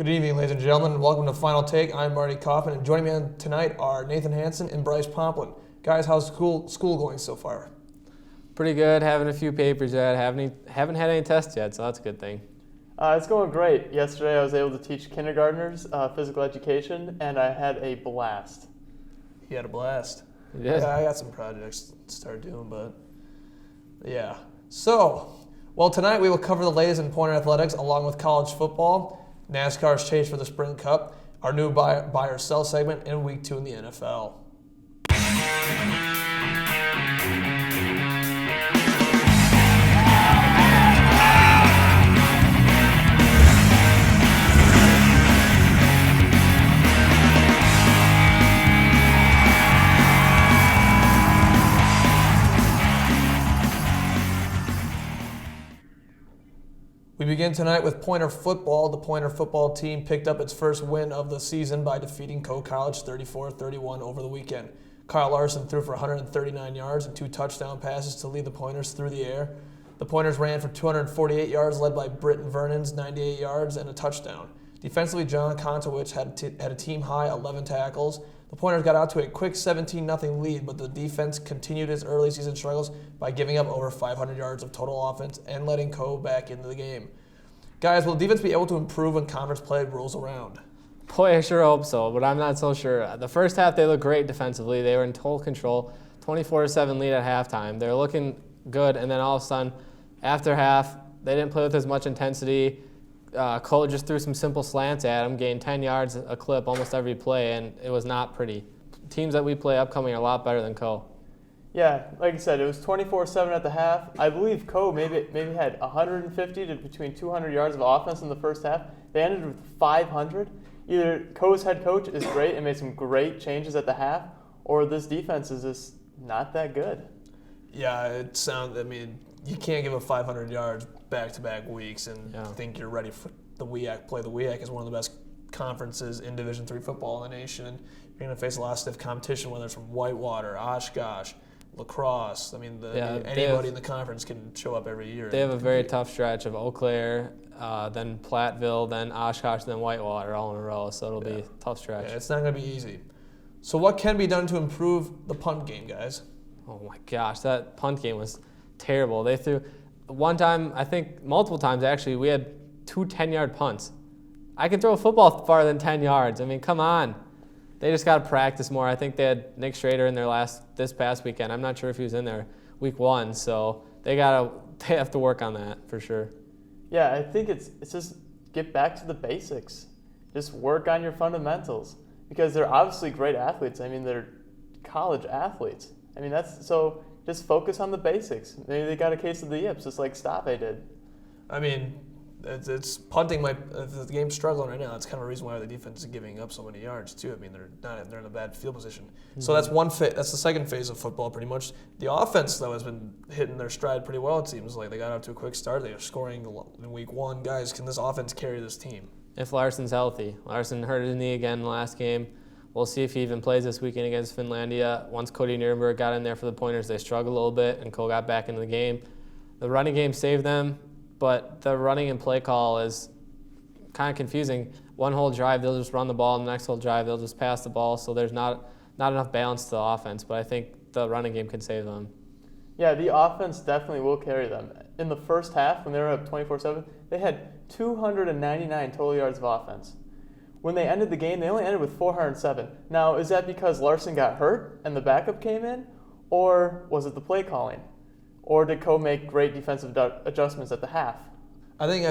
Good evening, ladies and gentlemen. Welcome to Final Take. I'm Marty Kauffman, and joining me tonight are Nathan Hansen and Bryce Pomplun. Guys, how's school going so far? Pretty good. Having a few papers yet. Haven't had any tests yet, so that's a good thing. It's going great. Yesterday I was able to teach kindergartners physical education, and I had a blast. You had a blast. Yeah, I got some projects to start doing, but yeah. So, tonight we will cover the latest in Pointer athletics along with college football, NASCAR's chase for the Sprint Cup, our new buy or sell segment, and Week 2 in the NFL. We begin tonight with Pointer football. The Pointer football team picked up its first win of the season by defeating Coe College 34-31 over the weekend. Kyle Larson threw for 139 yards and 2 touchdown passes to lead the Pointers through the air. The Pointers ran for 248 yards, led by Britton Vernon's 98 yards and a touchdown. Defensively, John Kontowicz had a team-high 11 tackles. The Pointers got out to a quick 17-0 lead, but the defense continued its early season struggles by giving up over 500 yards of total offense and letting Coe back into the game. Guys, will the defense be able to improve when conference play rolls around? Boy, I sure hope so, but I'm not so sure. The first half, they looked great defensively. They were in total control, 24-7 lead at halftime. They were looking good, and then all of a sudden, after half, they didn't play with as much intensity. Coe just threw some simple slants at him, gained 10 yards a clip almost every play, and it was not pretty. Teams that we play upcoming are a lot better than Coe. Yeah, like I said, it was 24-7 at the half. I believe Coe maybe had 150 to between 200 yards of offense in the first half. They ended with 500. Either Coe's head coach is great and made some great changes at the half, or this defense is just not that good. Yeah, you can't give up 500 yards back-to-back weeks and think you're ready for the WEAC play. The WEAC is one of the best conferences in Division III football in the nation, and you're going to face a lot of stiff competition, whether it's from Whitewater, Oshkosh, lacrosse. Anybody in the conference can show up every year. They have a very tough stretch of Eau Claire, then Platteville, then Oshkosh, then Whitewater all in a row, so it'll be a tough stretch. Yeah, it's not going to be easy. So what can be done to improve the punt game, guys? Oh my gosh, that punt game was terrible. They threw one time, I think multiple times actually, we had 2 10-yard punts. I can throw a football farther than 10 yards. I mean, come on. They just got to practice more. I think they had Nick Schrader in this past weekend. I'm not sure if he was in there week 1, so they have to work on that for sure. Yeah, I think it's just get back to the basics. Just work on your fundamentals because they're obviously great athletes. I mean, they're college athletes. I mean, so just focus on the basics. Maybe they got a case of the yips, just like Stave did. I mean, it's punting. The game's struggling right now. That's kind of a reason why the defense is giving up so many yards too. I mean, they're in a bad field position. Mm-hmm. So that's that's the second phase of football, pretty much. The offense though has been hitting their stride pretty well. It seems like they got out to a quick start. They are scoring in week 1. Guys, can this offense carry this team? If Larson's healthy. Larson hurt his knee again in the last game. We'll see if he even plays this weekend against Finlandia. Once Cody Nierenberg got in there for the Pointers, they struggled a little bit, and Coe got back into the game. The running game saved them, but the running and play call is kind of confusing. One whole drive, they'll just run the ball, and the next whole drive, they'll just pass the ball, so there's not enough balance to the offense, but I think the running game can save them. Yeah, the offense definitely will carry them. In the first half, when they were up 24-7, they had 299 total yards of offense. When they ended the game, they only ended with 407. Now, is that because Larson got hurt and the backup came in, or was it the play calling? Or did Coe make great defensive adjustments at the half? I think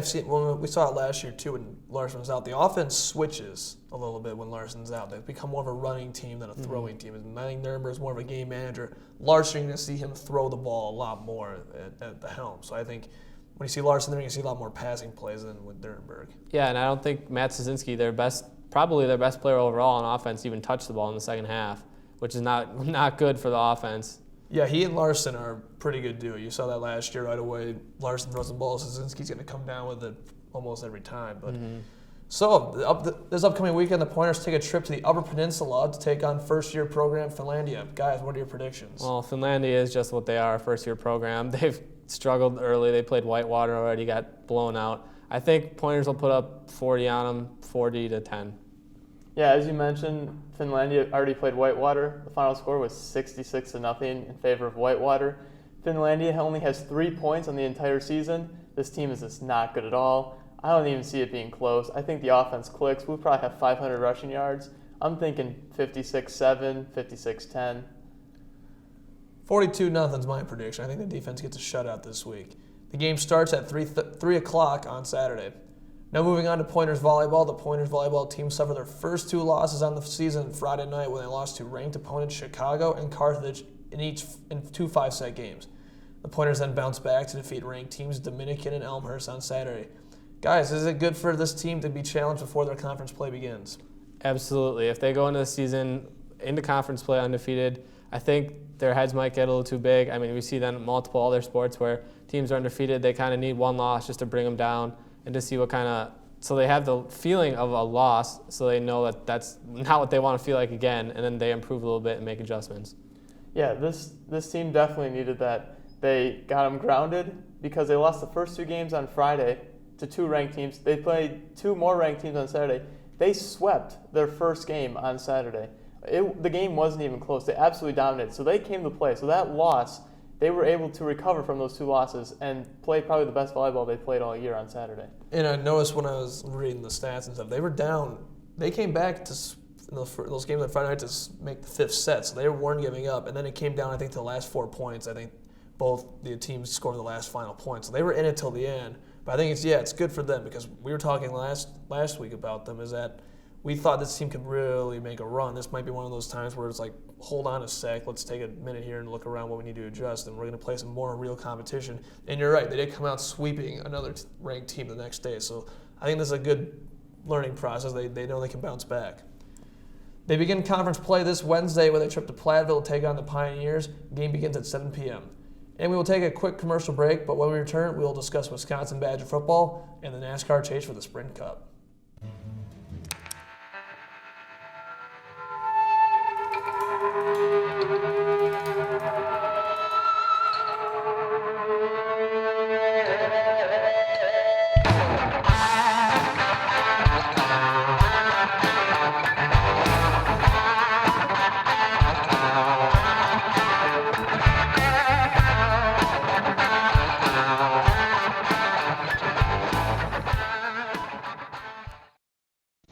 we saw it last year too when Larson was out. The offense switches a little bit when Larson's out. They become more of a running team than a throwing team. Manning Nierenberg is more of a game manager. Larson, you're going to see him throw the ball a lot more at the helm. So I think when you see Larson there, you see a lot more passing plays than with Nierenberg. Yeah, and I don't think Matt Szynski, probably their best player overall on offense, even touched the ball in the second half, which is not good for the offense. Yeah, he and Larson are a pretty good duo. You saw that last year right away. Larson throws the ball, Szynski's going to come down with it almost every time. But So this upcoming weekend, the Pointers take a trip to the Upper Peninsula to take on first-year program Finlandia. Guys, what are your predictions? Well, Finlandia is just what they are, a first-year program. They've struggled early. They played Whitewater already, got blown out. I think Pointers will put up 40 on them, 40-10. Yeah, as you mentioned, Finlandia already played Whitewater. The final score was 66-0 in favor of Whitewater. Finlandia only has 3 points on the entire season. This team is just not good at all. I don't even see it being close. I think the offense clicks. We'll probably have 500 rushing yards. I'm thinking 56-7, 56-10. 42-0 is my prediction. I think the defense gets a shutout this week. The game starts at 3 o'clock on Saturday. Now moving on to Pointers volleyball. The Pointers volleyball team suffered their first 2 losses on the season Friday night when they lost to ranked opponents Chicago and Carthage in 2 5-set games. The Pointers then bounced back to defeat ranked teams Dominican and Elmhurst on Saturday. Guys, is it good for this team to be challenged before their conference play begins? Absolutely. If they go into the season, into conference play undefeated, I think their heads might get a little too big. I mean, we see that in multiple other sports where teams are undefeated. They kind of need one loss just to bring them down and to see what kind of – so they have the feeling of a loss so they know that that's not what they want to feel like again, and then they improve a little bit and make adjustments. Yeah, this team definitely needed that. They got them grounded because they lost the first 2 games on Friday to 2 ranked teams. They played 2 more ranked teams on Saturday. They swept their first game on Saturday. The game wasn't even close. They absolutely dominated. So they came to play. So that loss, they were able to recover from those 2 losses and play probably the best volleyball they played all year on Saturday. And I noticed when I was reading the stats and stuff, they were down. They came back to those games on Friday night to make the 5th set, so they weren't giving up. And then it came down, I think, to the last 4 points. I think both the teams scored the last final point. So they were in it till the end. But I think it's good for them because we were talking last week about them is that we thought this team could really make a run. This might be one of those times where it's like, hold on a sec, let's take a minute here and look around what we need to adjust, and we're going to play some more real competition. And you're right, they did come out sweeping another ranked team the next day. So I think this is a good learning process. They know they can bounce back. They begin conference play this Wednesday with a trip to Platteville to take on the Pioneers. Game begins at 7 p.m. And we will take a quick commercial break, but when we return, we will discuss Wisconsin Badger football and the NASCAR chase for the Sprint Cup.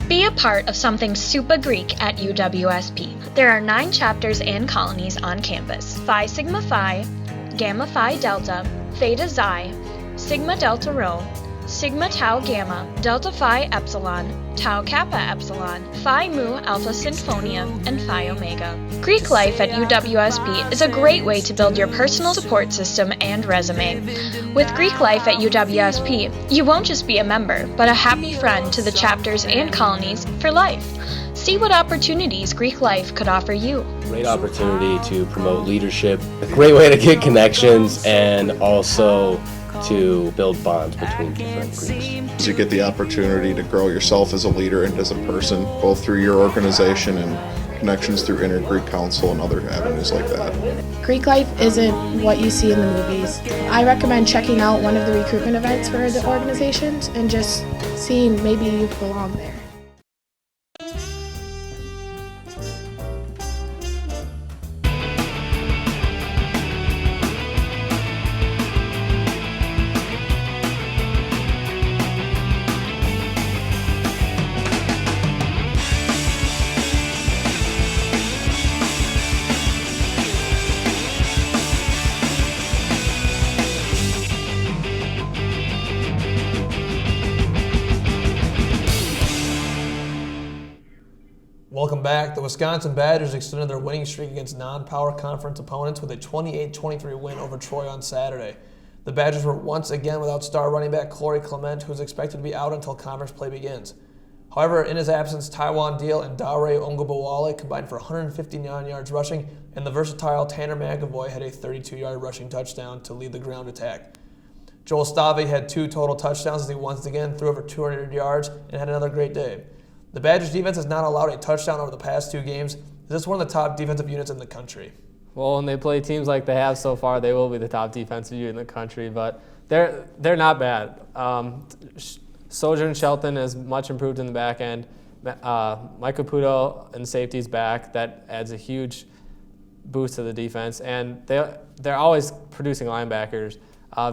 Be a part of something super Greek at UWSP. There are 9 chapters and colonies on campus: Phi Sigma Phi, Gamma Phi Delta, Theta Xi, Sigma Delta Rho, Sigma Tau Gamma, Delta Phi Epsilon, Tau Kappa Epsilon, Phi Mu Alpha Sinfonia, and Phi Omega. Greek life at UWSP is a great way to build your personal support system and resume. With Greek life at UWSP, you won't just be a member, but a happy friend to the chapters and colonies for life. See what opportunities Greek life could offer you. Great opportunity to promote leadership, a great way to get connections, and also to build bonds between different Greeks. You get the opportunity to grow yourself as a leader and as a person, both through your organization and connections through Inter-Greek Council and other avenues like that. Greek life isn't what you see in the movies. I recommend checking out one of the recruitment events for the organizations and just seeing maybe you belong there. Welcome back. The Wisconsin Badgers extended their winning streak against non-power conference opponents with a 28-23 win over Troy on Saturday. The Badgers were once again without star running back Corey Clement, who is expected to be out until conference play begins. However, in his absence, Taiwan Deal and Daure Ongobowale combined for 159 yards rushing, and the versatile Tanner McAvoy had a 32-yard rushing touchdown to lead the ground attack. Joel Stave had 2 total touchdowns as he once again threw over 200 yards and had another great day. The Badgers defense has not allowed a touchdown over the past 2 games. Is this one of the top defensive units in the country? Well, when they play teams like they have so far, they will be the top defensive unit in the country, but they're not bad. Sojourn Shelton is much improved in the back end. Mike Caputo in safety's back. That adds a huge boost to the defense. And they're always producing linebackers.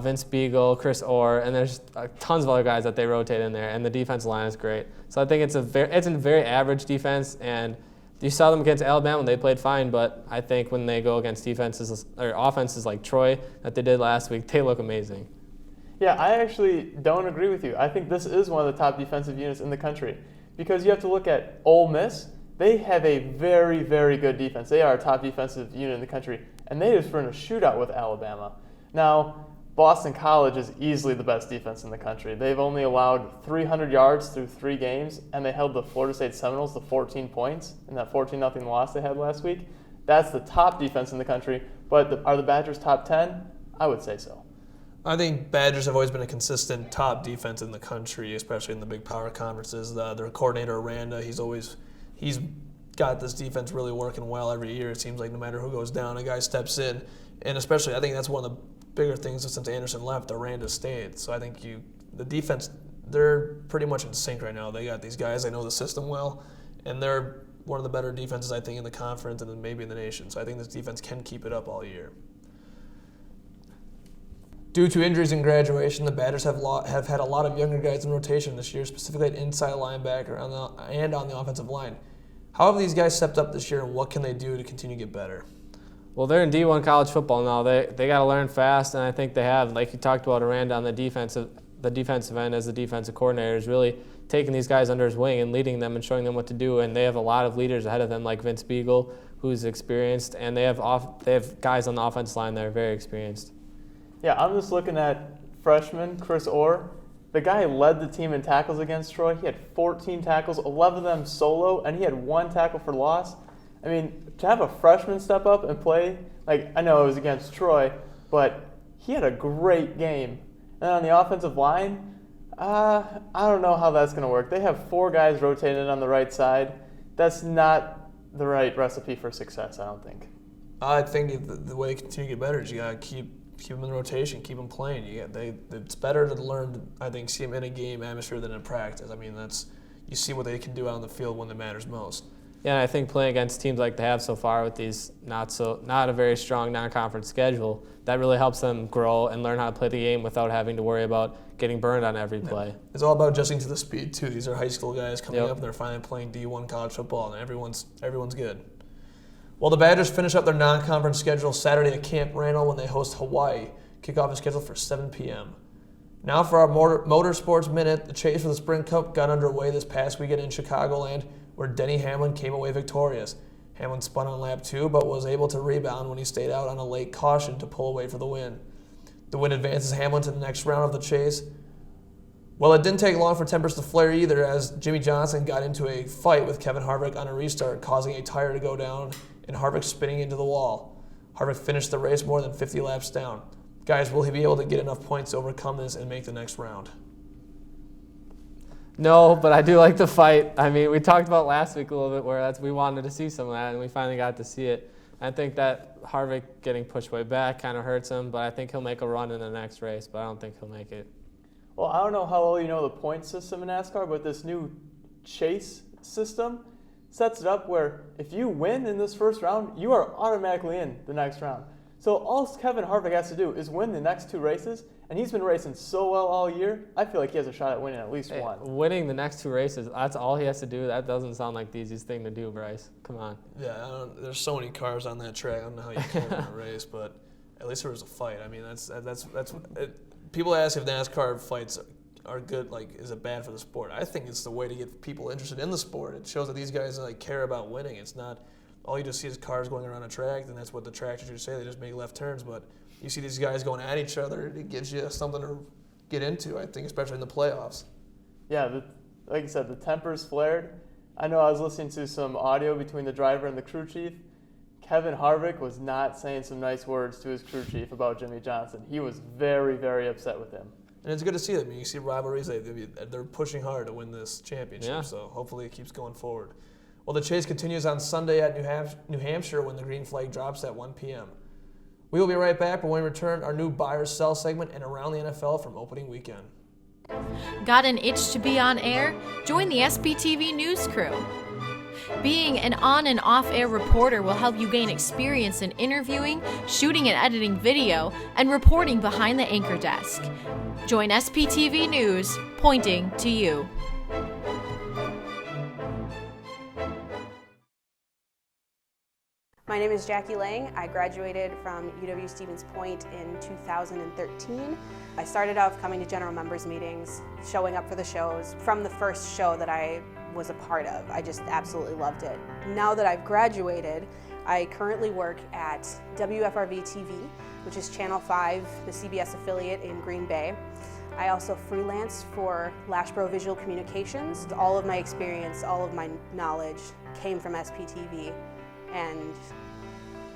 Vince Beagle, Chris Orr, and there's tons of other guys that they rotate in there. And the defensive line is great. So I think it's a very average defense. And you saw them against Alabama, they played fine. But I think when they go against defenses or offenses like Troy that they did last week, they look amazing. Yeah, I actually don't agree with you. I think this is one of the top defensive units in the country because you have to look at Ole Miss. They have a very, very good defense. They are a top defensive unit in the country, and they just were in a shootout with Alabama. Now, Boston College is easily the best defense in the country. They've only allowed 300 yards through 3 games, and they held the Florida State Seminoles to 14 points in that 14-0 loss they had last week. That's the top defense in the country, but are the Badgers top 10? I would say so. I think Badgers have always been a consistent top defense in the country, especially in the big power conferences. Their coordinator, Aranda, he's got this defense really working well every year. It seems like no matter who goes down, a guy steps in. And especially, I think that's one of the bigger things since Anderson left, Aranda stayed. So I think the defense, they're pretty much in sync right now. They got these guys, they know the system well, and they're one of the better defenses, I think, in the conference and then maybe in the nation. So I think this defense can keep it up all year. Due to injuries and graduation, the Badgers have had a lot of younger guys in rotation this year, specifically at inside linebacker and on the offensive line. How have these guys stepped up this year, and what can they do to continue to get better? Well, they're in D1 college football now. They got to learn fast, and I think they have. Like you talked about, Aranda on the defensive end as the defensive coordinator is really taking these guys under his wing and leading them and showing them what to do. And they have a lot of leaders ahead of them, like Vince Beagle, who's experienced, and they have guys on the offensive line that are very experienced. Yeah, I'm just looking at freshman Chris Orr. The guy led the team in tackles against Troy. He had 14 tackles, 11 of them solo, and he had 1 tackle for loss. I mean, to have a freshman step up and play, like I know it was against Troy, but he had a great game. And on the offensive line, I don't know how that's going to work. They have 4 guys rotated on the right side. That's not the right recipe for success, I don't think. I think the way to continue to get better is you got to keep them in rotation, keep them playing. It's better to learn, I think, see them in a game atmosphere than in practice. I mean, you see what they can do out on the field when it matters most. Yeah, and I think playing against teams like they have so far with these not a very strong non-conference schedule, that really helps them grow and learn how to play the game without having to worry about getting burned on every play. Yeah. It's all about adjusting to the speed too. These are high school guys coming up and they're finally playing D1 college football, and everyone's good. Well, the Badgers finish up their non-conference schedule Saturday at Camp Randall when they host Hawaii. Kickoff is scheduled for 7 p.m. Now for our Motorsports Minute. The chase for the Sprint Cup got underway this past weekend in Chicagoland, where Denny Hamlin came away victorious. Hamlin spun on lap 2, but was able to rebound when he stayed out on a late caution to pull away for the win. The win advances Hamlin to the next round of the chase. Well, it didn't take long for tempers to flare either, as Jimmy Johnson got into a fight with Kevin Harvick on a restart, causing a tire to go down and Harvick spinning into the wall. Harvick finished the race more than 50 laps down. Guys, will he be able to get enough points to overcome this and make the next round? No, but I do like the fight. I mean, we talked about last week a little bit where we wanted to see some of that, and we finally got to see it. I think that Harvick getting pushed way back kind of hurts him, but I think he'll make a run in the next race, but I don't think he'll make it. Well, I don't know how well you know the point system in NASCAR, but this new chase system sets it up where if you win in this first round, you are automatically in the next round. So all Kevin Harvick has to do is win the next 2 races, and he's been racing so well all year, I feel like he has a shot at winning at least one. Winning the next 2 races, that's all he has to do? That doesn't sound like the easiest thing to do, Bryce. Come on. Yeah, there's so many cars on that track. I don't know how you can win a race, but at least there was a fight. I mean, that's people ask if NASCAR fights are good, like, is it bad for the sport? I think it's the way to get people interested in the sport. It shows that these guys care about winning. It's not all you just see is cars going around a track, and that's what the track teachers say. They just make left turns, but you see these guys going at each other. It gives you something to get into, I think, especially in the playoffs. Yeah, like you said, the tempers flared. I know I was listening to some audio between the driver and the crew chief. Kevin Harvick was not saying some nice words to his crew chief about Jimmy Johnson. He was very, very upset with him. And it's good to see them. You see rivalries. They're pushing hard to win this championship, so hopefully it keeps going forward. Well, the chase continues on Sunday at New Hampshire when the green flag drops at 1 p.m. We will be right back, but when we return, our new buy or sell segment and around the NFL from opening weekend. Got an itch to be on air? Join the SPTV News crew. Being an on and off-air reporter will help you gain experience in interviewing, shooting and editing video, and reporting behind the anchor desk. Join SPTV News, pointing to you. My name is Jackie Lang. I graduated from UW Stevens Point in 2013. I started off coming to general members meetings, showing up for the shows. From the first show that I was a part of, I just absolutely loved it. Now that I've graduated, I currently work at WFRV TV, which is Channel 5, the CBS affiliate in Green Bay. I also freelance for Lashbro Visual Communications. All of my experience, all of my knowledge came from SPTV. And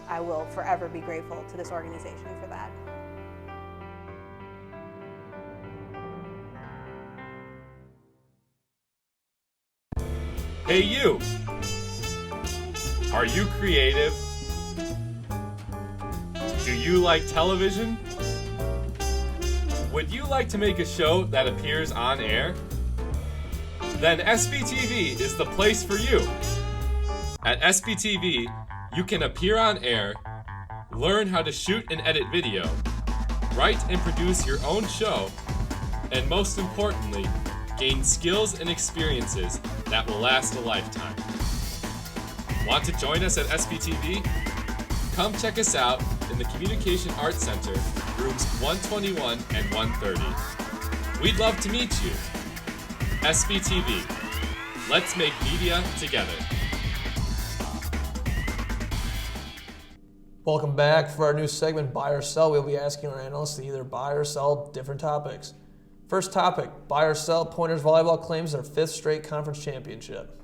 I will forever be grateful to this organization for that. Hey you! Are you creative? Do you like television? Would you like to make a show that appears on air? Then SPTV is the place for you. At SPTV, you can appear on air, learn how to shoot and edit video, write and produce your own show, and most importantly, gain skills and experiences that will last a lifetime. Want to join us at SPTV? Come check us out in the Communication Arts Center, rooms 121 and 130. We'd love to meet you. SPTV. Let's make media together. Welcome back. For our new segment, Buy or Sell, we'll be asking our analysts to either buy or sell different topics. First topic, buy or sell, Pointers Volleyball claims their 5th straight conference championship.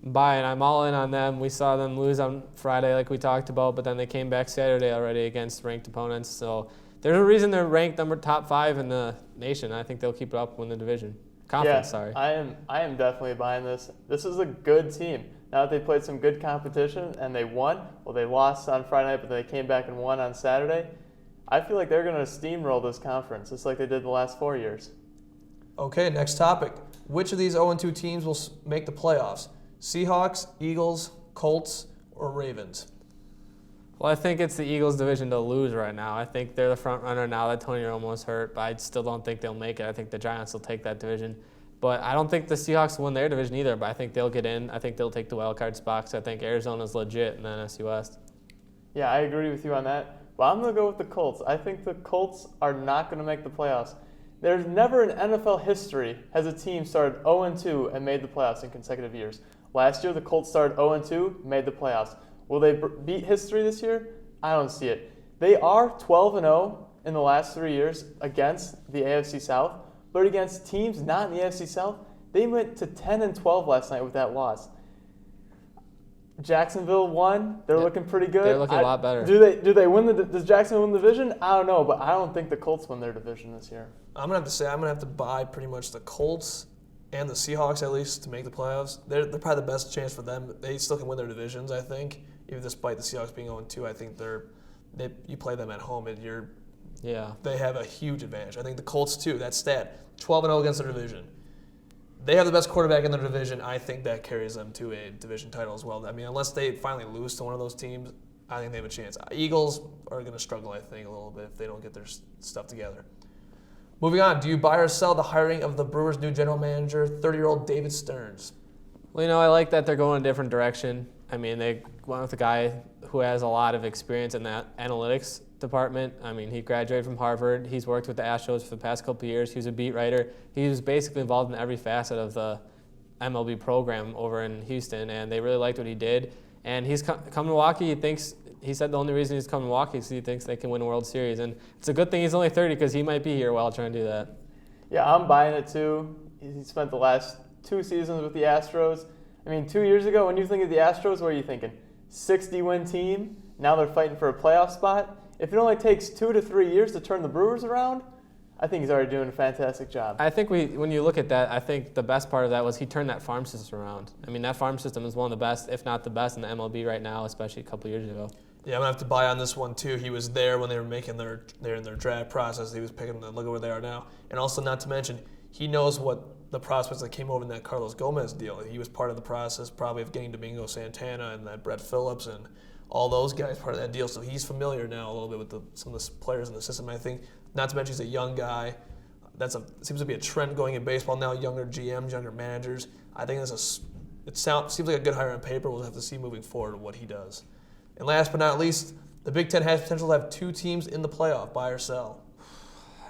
Buy it. I'm all in on them. We saw them lose on Friday like we talked about, but then they came back Saturday already against ranked opponents. So there's a reason they're ranked top 5 in the nation. I think they'll keep it up, win the division. Conference, sorry. I am definitely buying this. This is a good team. Now that they played some good competition and they won, well, they lost on Friday night, but they came back and won on Saturday. I feel like they're going to steamroll this conference, just like they did the last 4 years. Okay, next topic. Which of these 0-2 teams will make the playoffs? Seahawks, Eagles, Colts, or Ravens? Well, I think it's the Eagles' division to lose right now. I think they're the front runner now that Tony Romo's hurt, but I still don't think they'll make it. I think the Giants will take that division. But I don't think the Seahawks will win their division either, but I think they'll get in. I think they'll take the wild card spots. I think Arizona's legit in the NFC West. Yeah, I agree with you on that. But I'm going to go with the Colts. I think the Colts are not going to make the playoffs. There's never in NFL history has a team started 0-2 and made the playoffs in consecutive years. Last year, the Colts started 0-2, made the playoffs. Will they beat history this year? I don't see it. They are 12-0 in the last 3 years against the AFC South, but against teams not in the AFC South, they went to 10-12 last night with that loss. Jacksonville won. They're looking pretty good. They're looking a lot better. Do they win does Jacksonville win the division? I don't know, but I don't think the Colts win their division this year. I'm going to have to buy pretty much the Colts and the Seahawks at least to make the playoffs. They're probably the best chance for them. They still can win their divisions, I think. Even despite the Seahawks being 0-2, I think you play them at home and they have a huge advantage. I think the Colts too, that stat, 12-0 against their division. They have the best quarterback in their division. I think that carries them to a division title as well. I mean, unless they finally lose to one of those teams, I think they have a chance. Eagles are going to struggle, I think, a little bit if they don't get their stuff together. Moving on, do you buy or sell the hiring of the Brewers' new general manager, 30-year-old David Stearns? Well, I like that they're going a different direction. I mean, they went with a guy who has a lot of experience in that analytics department. I mean, he graduated from Harvard. He's worked with the Astros for the past couple of years. He was a beat writer. He was basically involved in every facet of the MLB program over in Houston, and they really liked what he did. And he's come to Milwaukee. He said the only reason he's come to Milwaukee is he thinks they can win a World Series. And it's a good thing he's only 30 because he might be here while trying to do that. Yeah, I'm buying it too. He spent the last 2 seasons with the Astros. I mean, 2 years ago, when you think of the Astros, what are you thinking? 60-win team. Now they're fighting for a playoff spot. If it only takes 2 to 3 years to turn the Brewers around, I think he's already doing a fantastic job. I think when you look at that, I think the best part of that was he turned that farm system around. I mean, that farm system is one of the best, if not the best, in the MLB right now, especially a couple years ago. Yeah, I'm going to have to buy on this one, too. He was there when they were making they're in their draft process. He was picking them. Look at where they are now. And also, not to mention, he knows what the prospects that came over in that Carlos Gomez deal. He was part of the process probably of getting Domingo Santana and that Brett Phillips and all those guys part of that deal. So he's familiar now a little bit with some of the players in the system. I think, not to mention he's a young guy. Seems to be a trend going in baseball now, younger GMs, younger managers. I think seems like a good hire on paper. We'll have to see moving forward what he does. And last but not least, the Big Ten has potential to have 2 teams in the playoff, buy or sell.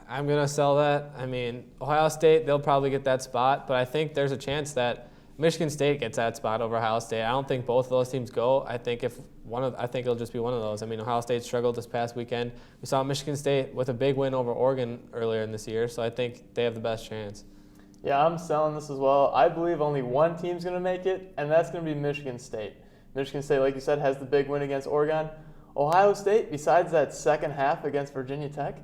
I'm going to sell that. I mean, Ohio State, they'll probably get that spot, but I think there's a chance that Michigan State gets that spot over Ohio State. I don't think both of those teams go. I think it'll just be one of those. I mean, Ohio State struggled this past weekend. We saw Michigan State with a big win over Oregon earlier in this year, so I think they have the best chance. Yeah, I'm selling this as well. I believe only one team's going to make it, and that's going to be Michigan State. Michigan State, like you said, has the big win against Oregon. Ohio State, besides that second half against Virginia Tech,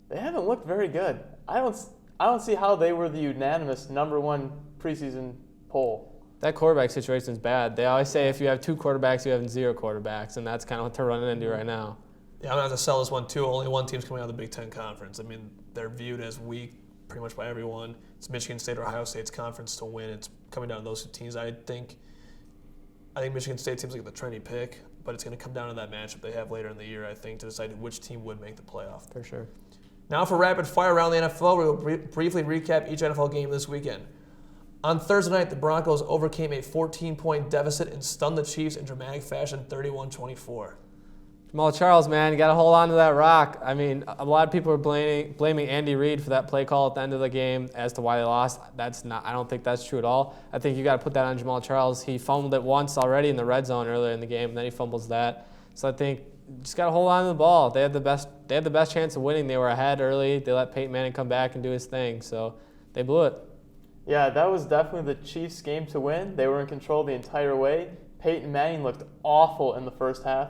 they haven't looked very good. I don't see how they were the unanimous #1 preseason poll. That quarterback situation is bad. They always say if you have 2 quarterbacks, you have 0 quarterbacks, and that's kind of what they're running into right now. Yeah, I'm going to have to sell this one too. Only one team's coming out of the Big Ten Conference. I mean, they're viewed as weak pretty much by everyone. It's Michigan State or Ohio State's conference to win. It's coming down to those 2 teams. I think Michigan State seems like the trendy pick, but it's going to come down to that matchup they have later in the year, I think, to decide which team would make the playoff. For sure. Now for rapid fire around the NFL, we will briefly recap each NFL game this weekend. On Thursday night, the Broncos overcame a 14-point deficit and stunned the Chiefs in dramatic fashion, 31-24. Jamal Charles, man, you got to hold on to that rock. I mean, a lot of people are blaming Andy Reid for that play call at the end of the game as to why they lost. I don't think that's true at all. I think you got to put that on Jamal Charles. He fumbled it once already in the red zone earlier in the game, and then he fumbles that. So I think you just got to hold on to the ball. They had the best chance of winning. They were ahead early. They let Peyton Manning come back and do his thing. So they blew it. Yeah, that was definitely the Chiefs' game to win. They were in control the entire way. Peyton Manning looked awful in the first half.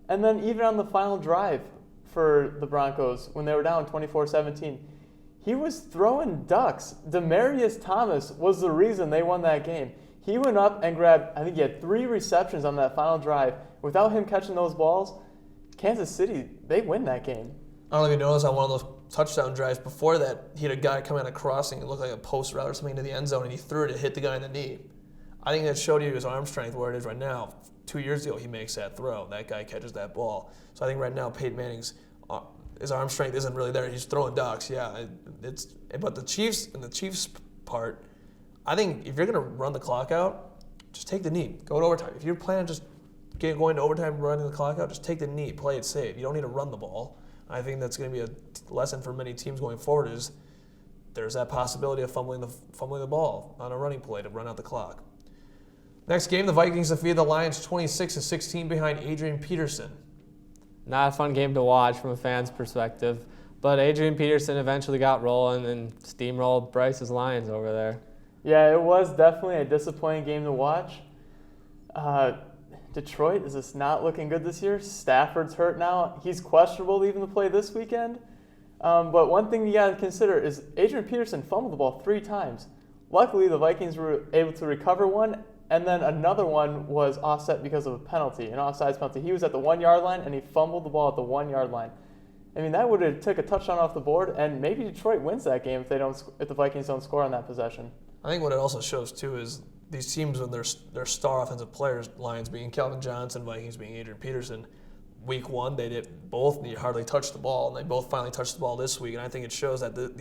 And then even on the final drive for the Broncos, when they were down 24-17, he was throwing ducks. Demaryius Thomas was the reason they won that game. He went up and grabbed, I think he had 3 receptions on that final drive. Without him catching those balls, Kansas City, they win that game. I don't know if you noticed on one of those touchdown drives before that, he had a guy come out of crossing. It looked like a post route or something to the end zone, and he threw it to hit the guy in the knee. I think that showed you his arm strength where it is right now. 2 years ago, he makes that throw. That guy catches that ball. So I think right now, Peyton Manning's his arm strength isn't really there. He's throwing ducks, yeah. But the Chiefs part, I think if you're going to run the clock out, just take the knee. Go to overtime. If you're planning just going to overtime and running the clock out, just take the knee. Play it safe. You don't need to run the ball. I think that's going to be a lesson for many teams going forward is there's that possibility of fumbling the ball on a running play to run out the clock. Next game, the Vikings defeated the Lions 26-16 behind Adrian Peterson. Not a fun game to watch from a fan's perspective, but Adrian Peterson eventually got rolling and steamrolled Bryce's Lions over there. Yeah, it was definitely a disappointing game to watch. Detroit is just not looking good this year. Stafford's hurt now. He's questionable even to play this weekend. But one thing you got to consider is Adrian Peterson fumbled the ball 3 times. Luckily, the Vikings were able to recover one, and then another one was offset because of a penalty, an offsides penalty. He was at the 1-yard line, and he fumbled the ball at the 1-yard line. I mean, that would have took a touchdown off the board, and maybe Detroit wins that game if the Vikings don't score on that possession. I think what it also shows, too, is these teams with their star offensive players, Lions being Calvin Johnson, Vikings being Adrian Peterson, week 1, they did both hardly touch the ball, and they both finally touched the ball this week. And I think it shows that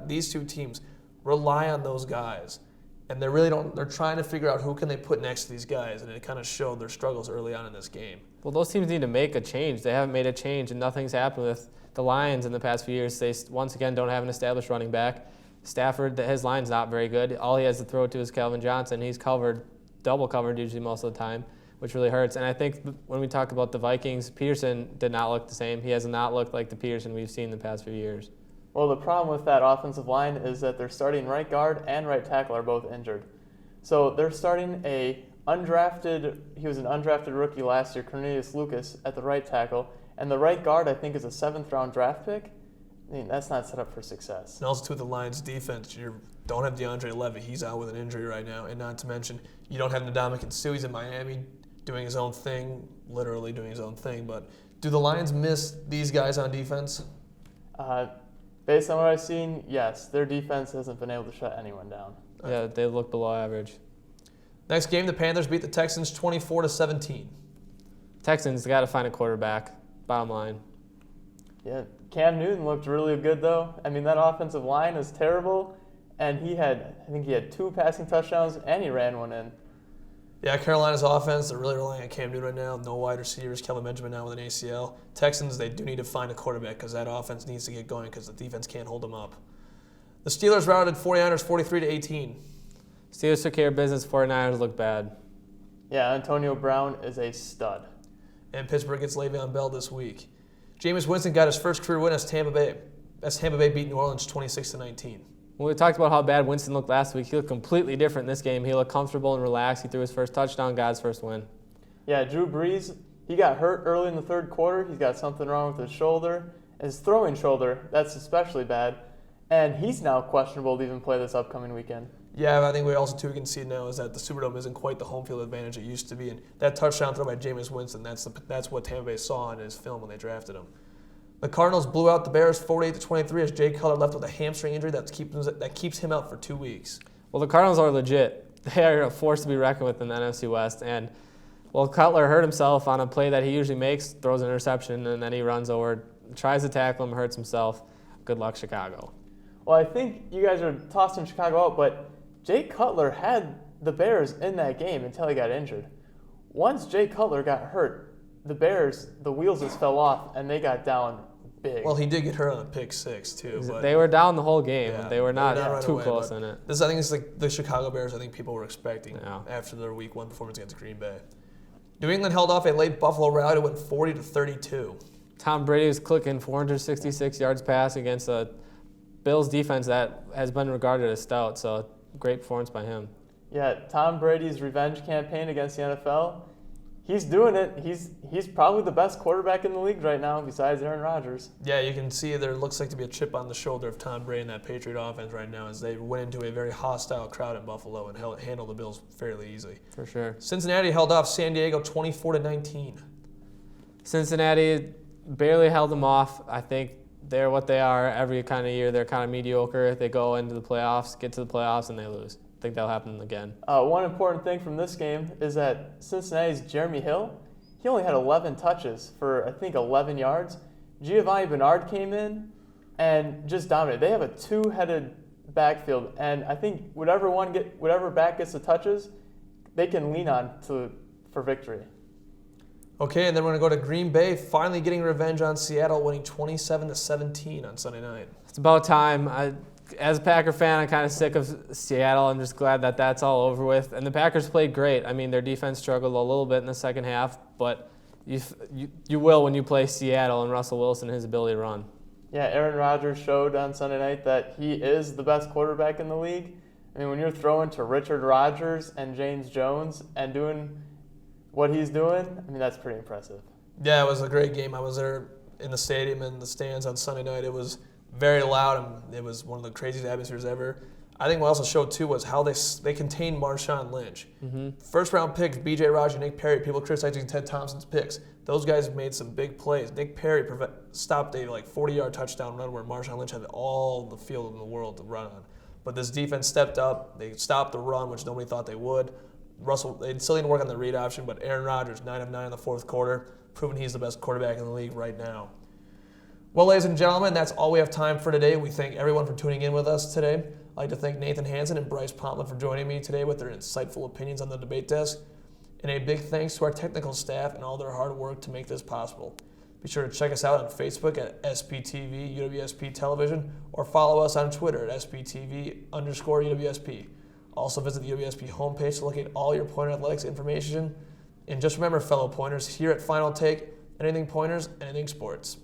these 2 teams rely on those guys. And they're trying to figure out who can they put next to these guys, and it kind of showed their struggles early on in this game. Well, those teams need to make a change. They haven't made a change, and nothing's happened with the Lions in the past few years. They, once again, don't have an established running back. Stafford, his line's not very good. All he has to throw to is Calvin Johnson. He's double covered usually most of the time, which really hurts. And I think when we talk about the Vikings, Peterson did not look the same. He has not looked like the Peterson we've seen the past few years. Well, the problem with that offensive line is that their starting right guard and right tackle are both injured. So they're starting he was an undrafted rookie last year, Cornelius Lucas, at the right tackle. And the right guard, I think, is a 7th-round draft pick. I mean, that's not set up for success. And also, too, with the Lions' defense, you don't have DeAndre Levy. He's out with an injury right now. And not to mention, you don't have Ndamukong Suh. He's in Miami doing his own thing, literally doing his own thing. But do the Lions miss these guys on defense? Based on what I've seen, yes, their defense hasn't been able to shut anyone down. Yeah, they look below average. Next game, the Panthers beat the Texans 24-17. Texans got to find a quarterback, bottom line. Yeah, Cam Newton looked really good, though. I mean, that offensive line is terrible, and I think he had 2 passing touchdowns, and he ran one in. Yeah, Carolina's offense, they're really relying on Cam Newton right now. No wide receivers, Kelvin Benjamin now with an ACL. Texans, they do need to find a quarterback because that offense needs to get going because the defense can't hold them up. The Steelers routed 49ers 43-18. Steelers took care of business. 49ers look bad. Yeah, Antonio Brown is a stud. And Pittsburgh gets Le'Veon Bell this week. Jameis Winston got his first career win as Tampa Bay beat New Orleans 26-19. When we talked about how bad Winston looked last week, he looked completely different in this game. He looked comfortable and relaxed. He threw his first touchdown, got his first win. Yeah, Drew Brees, he got hurt early in the third quarter. He's got something wrong with his shoulder. His throwing shoulder, that's especially bad. And he's now questionable to even play this upcoming weekend. Yeah, I think we also too can see now is that the Superdome isn't quite the home field advantage it used to be. And that touchdown throw by Jameis Winston, that's what Tampa Bay saw in his film when they drafted him. The Cardinals blew out the Bears 48-23 as Jay Cutler left with a hamstring injury that keeps him out for 2 weeks. Well, the Cardinals are legit. They are a force to be reckoned with in the NFC West. And, well, Cutler hurt himself on a play that he usually makes, throws an interception, and then he runs over, tries to tackle him, hurts himself. Good luck, Chicago. Well, I think you guys are tossing Chicago out, but Jay Cutler had the Bears in that game until he got injured. Once Jay Cutler got hurt, the Bears, the wheels just fell off, and they got down big. Well, he did get hurt on a pick 6, too. But they were down the whole game. Yeah, they were not right too away, close in it. I think it's like the Chicago Bears I think people were expecting after their Week 1 performance against Green Bay. New England held off a late Buffalo rally to win 40-32. Tom Brady was clicking 466 yards pass against a Bills defense that has been regarded as stout, so great performance by him. Yeah, Tom Brady's revenge campaign against the NFL, he's doing it. He's probably the best quarterback in the league right now besides Aaron Rodgers. Yeah, you can see there looks like to be a chip on the shoulder of Tom Brady and that Patriot offense right now as they went into a very hostile crowd in Buffalo and handled the Bills fairly easily. For sure. Cincinnati held off San Diego 24-19. Cincinnati barely held them off. I think they're what they are every kind of year. They're kind of mediocre. They go into the playoffs, get to the playoffs, and they lose. I think that'll happen again. One important thing from this game is that Cincinnati's Jeremy Hill, he only had 11 touches for, I think, 11 yards. Giovanni Bernard came in and just dominated. They have a 2-headed backfield, and I think whatever back gets the touches, they can lean on for victory. Okay, and then we're going to go to Green Bay, finally getting revenge on Seattle, winning 27-17 on Sunday night. It's about time. As a Packer fan, I'm kind of sick of Seattle. I'm just glad that that's all over with. And the Packers played great. I mean, their defense struggled a little bit in the second half, but you will when you play Seattle and Russell Wilson and his ability to run. Yeah, Aaron Rodgers showed on Sunday night that he is the best quarterback in the league. I mean, when you're throwing to Richard Rodgers and James Jones and doing what he's doing, I mean, that's pretty impressive. Yeah, it was a great game. I was there in the stadium and the stands on Sunday night. It was very loud, and it was one of the craziest atmospheres ever. I think what also showed, too, was how they contained Marshawn Lynch. Mm-hmm. First-round picks, B.J. Raj and Nick Perry, people criticizing Ted Thompson's picks. Those guys made some big plays. Nick Perry stopped a 40-yard touchdown run where Marshawn Lynch had all the field in the world to run on. But this defense stepped up. They stopped the run, which nobody thought they would. They still need to work on the read option, but Aaron Rodgers, 9 of 9 in the fourth quarter, proving he's the best quarterback in the league right now. Well, ladies and gentlemen, that's all we have time for today. We thank everyone for tuning in with us today. I'd like to thank Nathan Hansen and Bryce Pomplun for joining me today with their insightful opinions on the debate desk. And a big thanks to our technical staff and all their hard work to make this possible. Be sure to check us out on Facebook at SPTV UWSP Television or follow us on Twitter at SPTV_UWSP. Also visit the UWSP homepage to look at all your Pointer Athletics information. And just remember, fellow Pointers, here at Final Take, anything Pointers, anything sports.